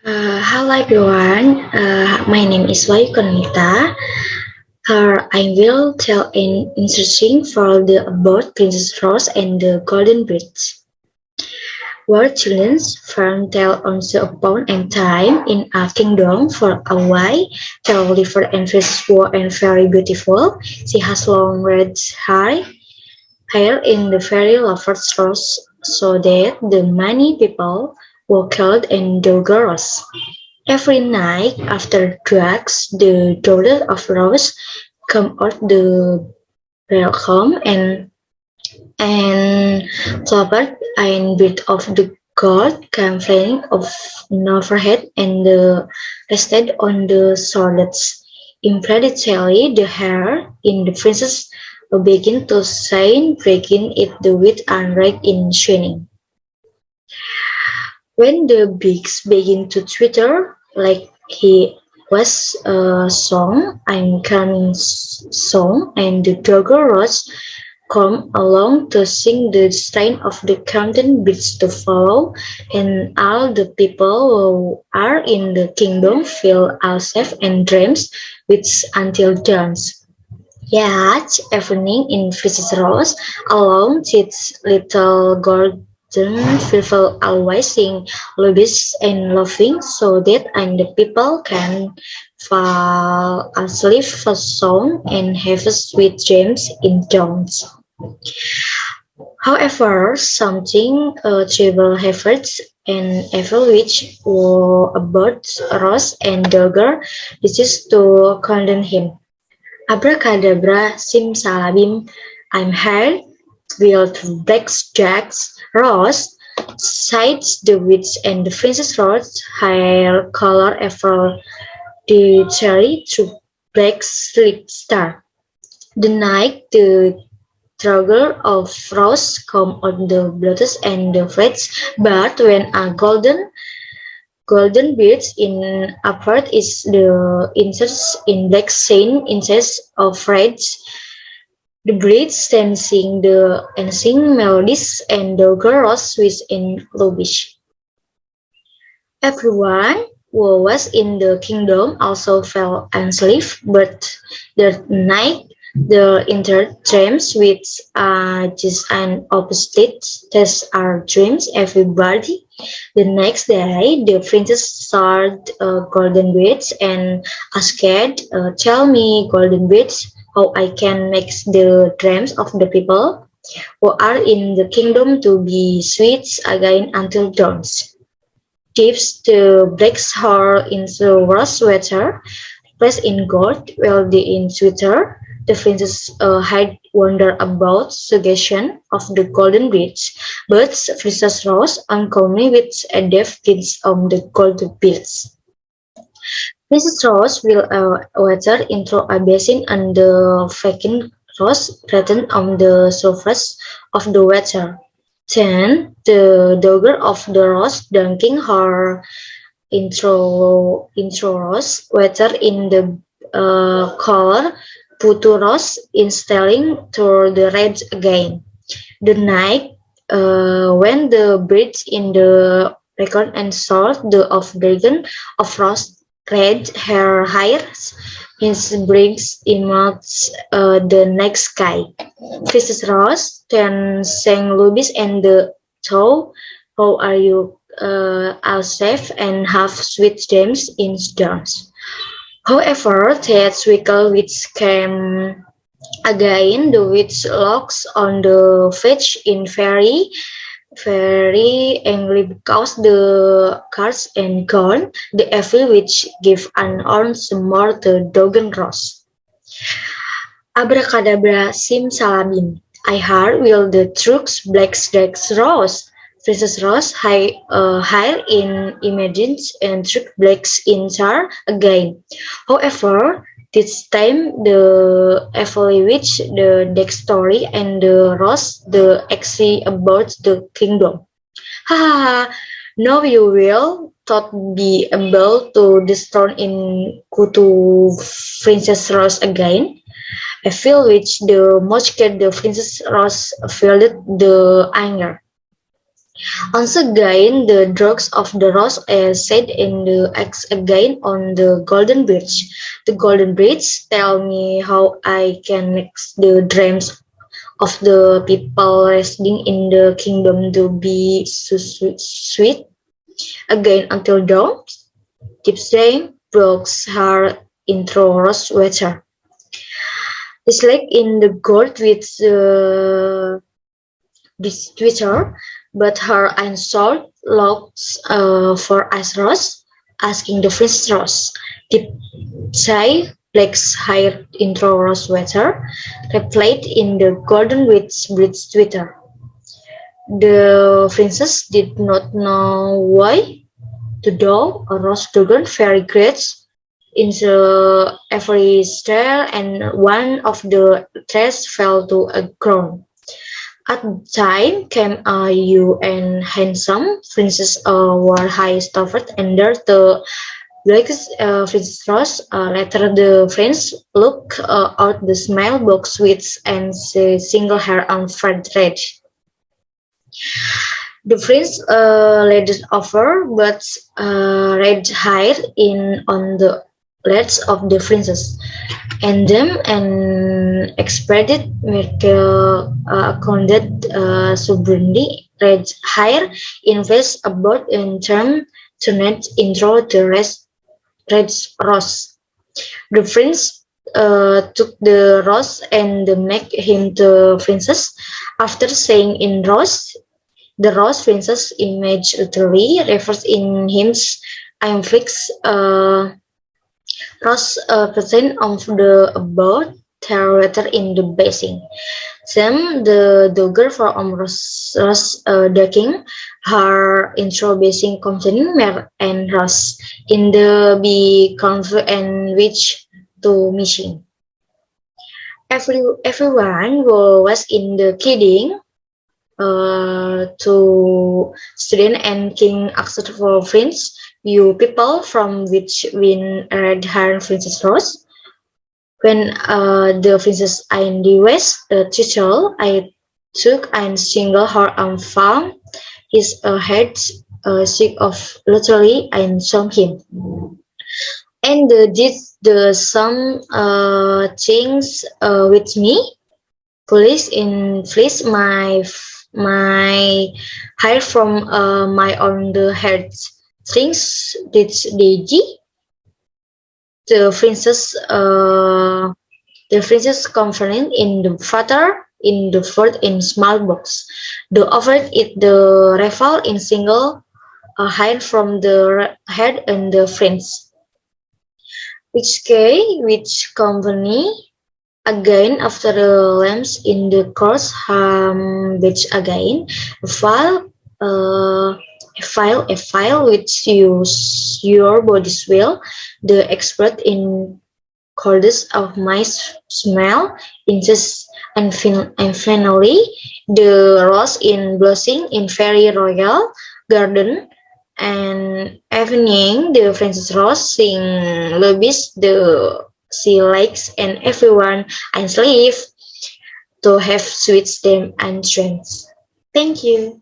Hello everyone, my name is Wayu Konita. I will tell an interesting story about Princess Rose and the Golden Bridge. Where children's fairy tale once upon a time in a kingdom far away, the river and fish were and very beautiful. She has long red hair in the fairy lover's rose, so that the many people were killed and the girls. Every night after drugs, the daughter of Rose come out the welcome and clobbered and bit of the god came flying off overhead and rested on the shoulders. Immediately the hair in the princess began to shine, breaking it the wit and red in shining. When the beaks begin to twitter like he was a song and coming song, and the doggos come along to sing the strain of the Camden beats to follow, and all the people who are in the kingdom feel all safe and dreams with until dawns. Yet, evening in Princess Rose, alone sits little golden people always sing lullabies and laughing so that and the people can fall asleep for song and have sweet dreams in dawns. However, something terrible happens and evil witch about Rose and Dogger decides to condemn him. Abracadabra, simsalabim, I'm here, will black jacks, Rose, sights the witch and the Princess Rose, hair color ever the cherry to black sleep star. The night the struggle of Rose come on the blotters and the flags, but when a golden beads in upward is the inserts in black scene instead of reds. The breeds then sing the and sing melodies and the girls with in Lobish. Everyone who was in the kingdom also fell asleep, but the night the entered dreams with just an opposite test our dreams everybody. The next day the princess saw golden beads and asked, tell me golden beads how I can make the dreams of the people who are in the kingdom to be sweet again until dawns. Dips the black hair into rose water, placed in gold, while the in sweeter, the princess had wonder about suggestion of the golden bridge, but Princess Rose uncommonly with a deaf kids on the golden beads. Princess Rose will water into a basin and the vacant rose threatened on the surface of the water. Then the daughter of the rose dunking her intro rose water in the color putu rose installing to the red again. The night when the birds in the record and saw the of dragon of rose red her hairs his brings emerged the next sky. Princess Rose then sang Lubis and the Chow, how are you all safe and have sweet dreams in dance. However, that Wickle which came again, the witch looks on the fetch in very angry because the cards and gone, the evil witch give an ounce more to Dogen Rose. Abracadabra simsalabim. I heard will the truth's black snakes rose. Princess Rose high in images and trick blacks in char again. However, this time the evil witch, the deck story and the rose the actually about the kingdom. Ha ha ha! Now you will thought be able to destroy in Kutu Princess Rose again. I feel which the much the Princess Rose felt the anger. Once again, the drugs of the rose is set in the X again on the Golden Bridge. The Golden Bridge tell me how I can make the dreams of the people residing in the kingdom to be so sweet again until dawn. Tipsy breaks her into rose water. This lake in the gold with this Twitter, but her answer looks for Ice Rose, asking the Prince Rose. Did say Blake's hair intro rose water, replayed in the Golden Witch Bridge Twitter. The princess did not know why. The doll, a rose dragon, very great into every stair, and one of the threads fell to a ground. At the time came a young and handsome princess wore high stuffed under the black Princess Rose. Later the prince looked out the smile box with and single hair on Fred Red. The prince laid it over, but red hair in on the legs of the princess, and them and expected Merkel accounted sovereignty red hair in face about in turn to net intro the red rose. The prince took the rose and make him the princess. After saying in rose, the rose princess image literally refers in hymns I'm fixed rose present of the about theater in the basin. Sam, the dogger for Rose ducking her intro basing containing Mer and Rose in the be convert and which to mission. Everyone was in the kidding to student and king accept for friends, you people from which win red hair Princess Rose. When the princess in the west, the title I took and single her and found his head sick of literally and saw him. And did the some things with me. Police inflict my hair from my own the head things did Deji the princess conferring in the father in the fourth in small box. The offered it the rifle in single hair from the head and the friends. Which company again after the lamps in the course which again a file which use your body's will the expert in causes of my smell incest and finally the rose in blossoming in very royal garden and evening the Princess Rose sing lobbies the sea lakes and everyone and sleep to have sweet stem and strength. Thank you.